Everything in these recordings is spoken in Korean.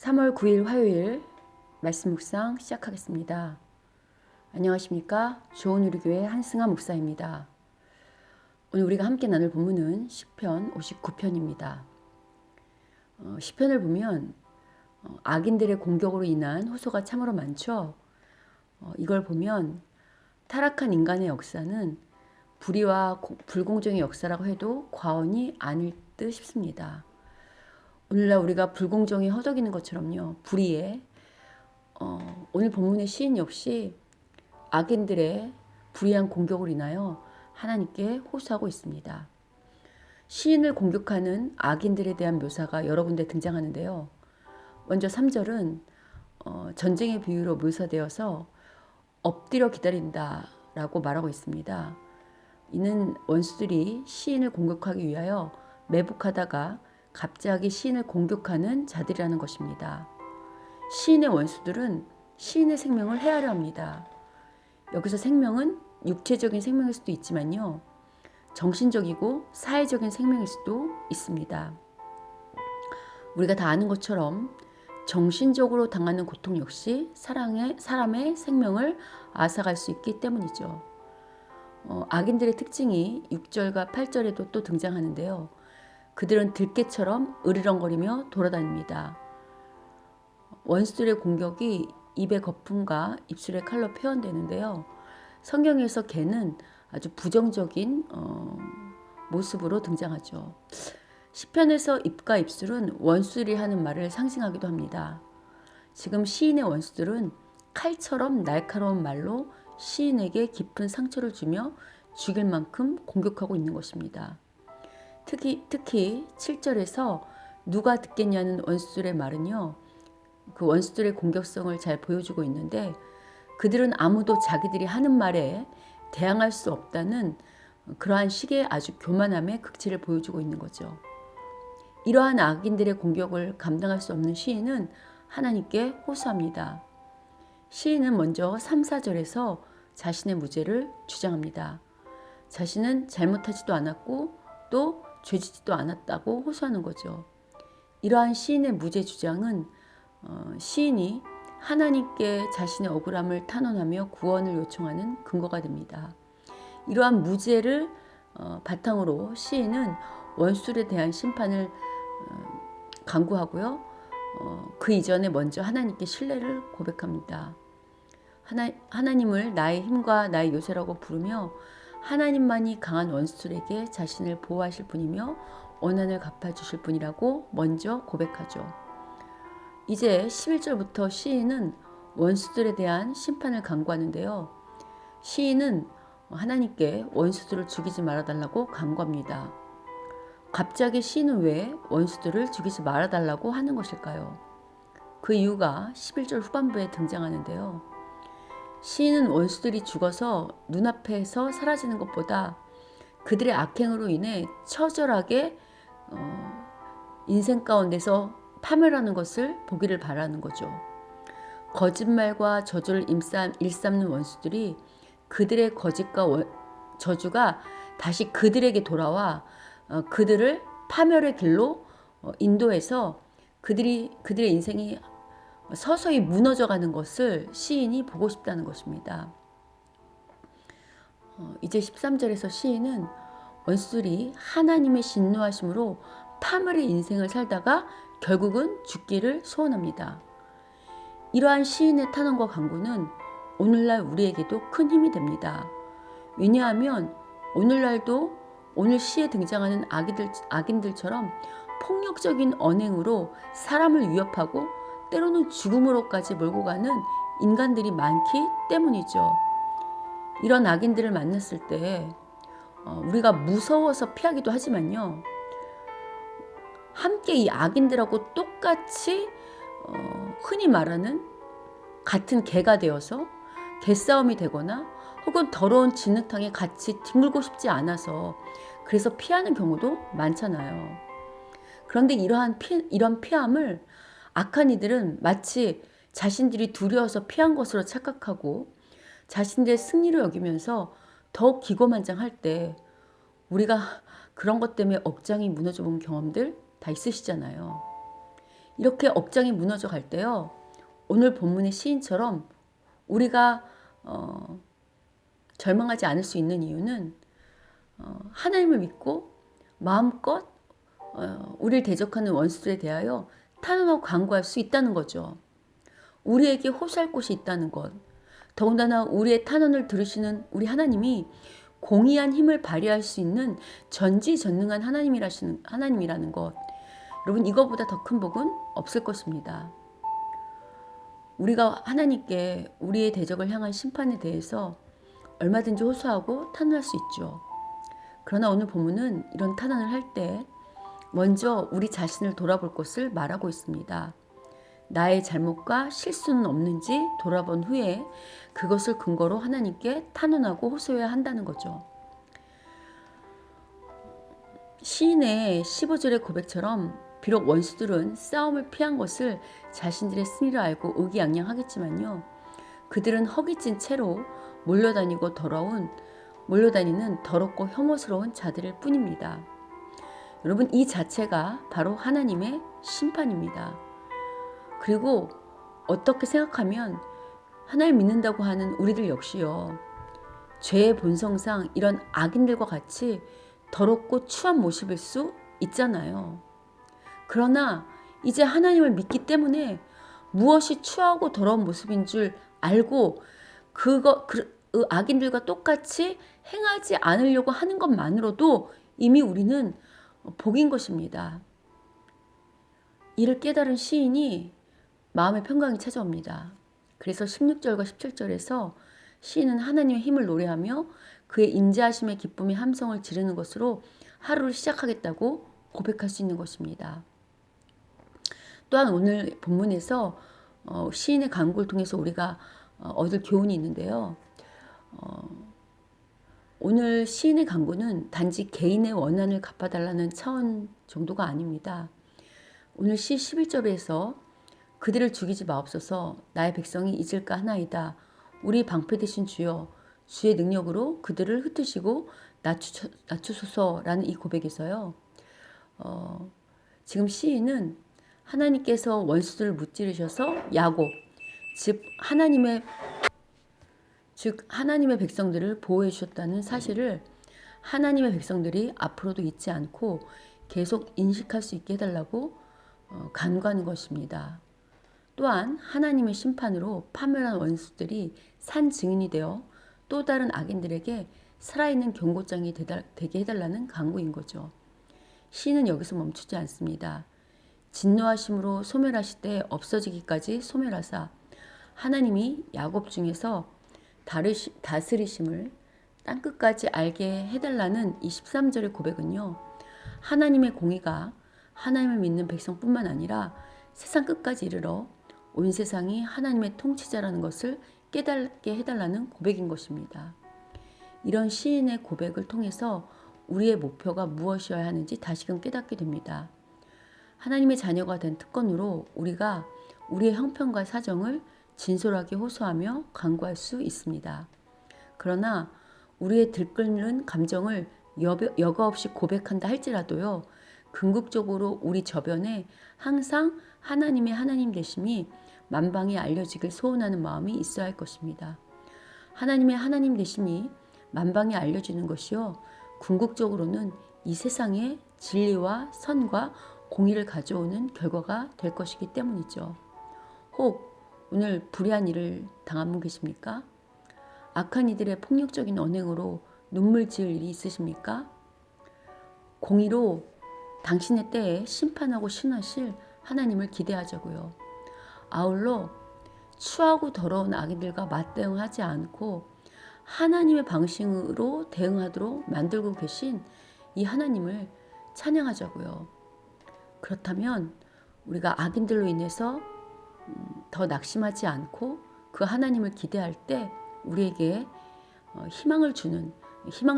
3월 9일 화요일 말씀 묵상 시작하겠습니다. 안녕하십니까? 좋은 우리 교회 한승아 목사입니다. 오늘 우리가 함께 나눌 본문은 시편 59편입니다. 시편을 보면 악인들의 공격으로 인한 호소가 참으로 많죠. 이걸 보면 타락한 인간의 역사는 불의와 불공정의 역사라고 해도 과언이 아닐 듯 싶습니다. 오늘날 우리가 불공정이 허덕이는 것처럼요. 불의에 오늘 본문의 시인 역시 악인들의 불의한 공격으로 인하여 하나님께 호소하고 있습니다. 시인을 공격하는 악인들에 대한 묘사가 여러 군데 등장하는데요. 먼저 3절은 전쟁의 비유로 묘사되어서 엎드려 기다린다라고 말하고 있습니다. 이는 원수들이 시인을 공격하기 위하여 매복하다가 갑자기 시인을 공격하는 자들이라는 것입니다. 시인의 원수들은 시인의 생명을 해하려 합니다. 여기서 생명은 육체적인 생명일 수도 있지만요. 정신적이고 사회적인 생명일 수도 있습니다. 우리가 다 아는 것처럼 정신적으로 당하는 고통 역시 사람의 생명을 앗아갈 수 있기 때문이죠. 악인들의 특징이 6절과 8절에도 또 등장하는데요. 그들은 들깨처럼 으르렁거리며 돌아다닙니다. 원수들의 공격이 입의 거품과 입술의 칼로 표현되는데요. 성경에서 개는 아주 부정적인 모습으로 등장하죠. 시편에서 입과 입술은 원수들이 하는 말을 상징하기도 합니다. 지금 시인의 원수들은 칼처럼 날카로운 말로 시인에게 깊은 상처를 주며 죽일 만큼 공격하고 있는 것입니다. 특히 7절에서 누가 듣겠냐는 원수들의 말은요. 그 원수들의 공격성을 잘 보여주고 있는데 그들은 아무도 자기들이 하는 말에 대항할 수 없다는 그러한 식의 아주 교만함의 극치를 보여주고 있는 거죠. 이러한 악인들의 공격을 감당할 수 없는 시인은 하나님께 호소합니다. 시인은 먼저 3, 4절에서 자신의 무죄를 주장합니다. 자신은 잘못하지도 않았고 또 죄짓지도 않았다고 호소하는 거죠. 이러한 시인의 무죄 주장은 시인이 하나님께 자신의 억울함을 탄원하며 구원을 요청하는 근거가 됩니다. 이러한 무죄를 바탕으로 시인은 원수들에 대한 심판을 간구하고요. 그 이전에 먼저 하나님께 신뢰를 고백합니다. 하나님을 나의 힘과 나의 요새라고 부르며 하나님만이 강한 원수들에게 자신을 보호하실 분이며 원한을 갚아주실 분이라고 먼저 고백하죠. 이제 11절부터 시인은 원수들에 대한 심판을 간구하는데요. 시인은 하나님께 원수들을 죽이지 말아달라고 간구합니다. 갑자기 시인은 왜 원수들을 죽이지 말아달라고 하는 것일까요? 그 이유가 11절 후반부에 등장하는데요. 시인은 원수들이 죽어서 눈앞에서 사라지는 것보다 그들의 악행으로 인해 처절하게 인생 가운데서 파멸하는 것을 보기를 바라는 거죠. 거짓말과 저주를 일삼는 원수들이 그들의 거짓과 저주가 다시 그들에게 돌아와 그들을 파멸의 길로 인도해서 그들의 인생이 서서히 무너져가는 것을 시인이 보고 싶다는 것입니다. 이제 13절에서 시인은 원수들이 하나님의 진노하심으로 파멸의 인생을 살다가 결국은 죽기를 소원합니다. 이러한 시인의 탄원과 간구는 오늘날 우리에게도 큰 힘이 됩니다. 왜냐하면 오늘날도 오늘 시에 등장하는 악인들처럼 폭력적인 언행으로 사람을 위협하고 때로는 죽음으로까지 몰고 가는 인간들이 많기 때문이죠. 이런 악인들을 만났을 때 우리가 무서워서 피하기도 하지만요. 함께 이 악인들하고 똑같이 흔히 말하는 같은 개가 되어서 개싸움이 되거나 혹은 더러운 진흙탕에 같이 뒹굴고 싶지 않아서 그래서 피하는 경우도 많잖아요. 그런데 이런 피함을 악한 이들은 마치 자신들이 두려워서 피한 것으로 착각하고 자신들의 승리로 여기면서 더욱 기고만장할 때 우리가 그런 것 때문에 억장이 무너져 본 경험들 다 있으시잖아요. 이렇게 억장이 무너져 갈 때요. 오늘 본문의 시인처럼 우리가 절망하지 않을 수 있는 이유는 하나님을 믿고 마음껏 우리를 대적하는 원수들에 대하여 탄원하고 간구할 수 있다는 거죠. 우리에게 호소할 곳이 있다는 것. 더군다나 우리의 탄원을 들으시는 우리 하나님이 공의한 힘을 발휘할 수 있는 전지전능한 하나님이라는 것. 여러분, 이거보다 더 큰 복은 없을 것입니다. 우리가 하나님께 우리의 대적을 향한 심판에 대해서 얼마든지 호소하고 탄원할 수 있죠. 그러나 오늘 본문은 이런 탄원을 할 때 먼저 우리 자신을 돌아볼 것을 말하고 있습니다. 나의 잘못과 실수는 없는지 돌아본 후에 그것을 근거로 하나님께 탄원하고 호소해야 한다는 거죠. 시인의 15절의 고백처럼 비록 원수들은 싸움을 피한 것을 자신들의 승리로 알고 의기양양하겠지만요. 그들은 허기진 채로 몰려다니는 더럽고 혐오스러운 자들일 뿐입니다. 여러분, 이 자체가 바로 하나님의 심판입니다. 그리고 어떻게 생각하면 하나님 믿는다고 하는 우리들 역시요. 죄의 본성상 이런 악인들과 같이 더럽고 추한 모습일 수 있잖아요. 그러나 이제 하나님을 믿기 때문에 무엇이 추하고 더러운 모습인 줄 알고 그 악인들과 똑같이 행하지 않으려고 하는 것만으로도 이미 우리는 복인 것입니다. 이를 깨달은 시인이 마음의 평강이 찾아옵니다. 그래서 16절과 17절에서 시인은 하나님의 힘을 노래하며 그의 인자하심의 기쁨의 함성을 지르는 것으로 하루를 시작하겠다고 고백할 수 있는 것입니다. 또한 오늘 본문에서 시인의 간구를 통해서 우리가 얻을 교훈이 있는데요. 오늘 시인의 간구는 단지 개인의 원한을 갚아달라는 차원 정도가 아닙니다. 오늘 시 11절에서 그들을 죽이지 마옵소서 나의 백성이 잊을까 하나이다. 우리 방패 되신 주여 주의 능력으로 그들을 흩으시고 낮추소서라는 이 고백에서요. 지금 시인은 하나님께서 원수들을 무찌르셔서 야곱, 즉 하나님의 백성들을 보호해 주셨다는 사실을 하나님의 백성들이 앞으로도 잊지 않고 계속 인식할 수 있게 해달라고 간구하는 것입니다. 또한 하나님의 심판으로 파멸한 원수들이 산 증인이 되어 또 다른 악인들에게 살아있는 경고장이 되게 해달라는 간구인 거죠. 시는 여기서 멈추지 않습니다. 진노하심으로 소멸하실 때 없어지기까지 소멸하사 하나님이 야곱 중에서 다스리심을 땅끝까지 알게 해달라는 이 13절의 고백은요. 하나님의 공의가 하나님을 믿는 백성뿐만 아니라 세상 끝까지 이르러 온 세상이 하나님의 통치자라는 것을 깨닫게 해달라는 고백인 것입니다. 이런 시인의 고백을 통해서 우리의 목표가 무엇이어야 하는지 다시금 깨닫게 됩니다. 하나님의 자녀가 된 특권으로 우리가 우리의 형편과 사정을 진솔하게 호소하며 간구할 수 있습니다. 그러나 우리의 들끓는 감정을 여과 없이 고백한다 할지라도요. 궁극적으로 우리 저변에 항상 하나님의 하나님 되심이 만방에 알려지길 소원하는 마음이 있어야 할 것입니다. 하나님의 하나님 되심이 만방에 알려지는 것이요. 궁극적으로는 이 세상에 진리와 선과 공의를 가져오는 결과가 될 것이기 때문이죠. 혹 오늘 불의한 일을 당한 분 계십니까? 악한 이들의 폭력적인 언행으로 눈물 지을 일이 있으십니까? 공의로 당신의 때에 심판하고 신하실 하나님을 기대하자고요. 아울러 추하고 더러운 악인들과 맞대응하지 않고 하나님의 방식으로 대응하도록 만들고 계신 이 하나님을 찬양하자고요. 그렇다면 우리가 악인들로 인해서 더 낙심하지 않고 그 하나님을 기대할 때 우리에게 희망을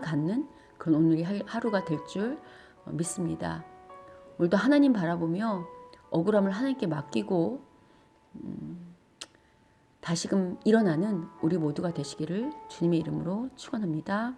갖는 그런 오늘의 하루가 될 줄 믿습니다. 오늘도 하나님 바라보며 억울함을 하나님께 맡기고 다시금 일어나는 우리 모두가 되시기를 주님의 이름으로 축원합니다.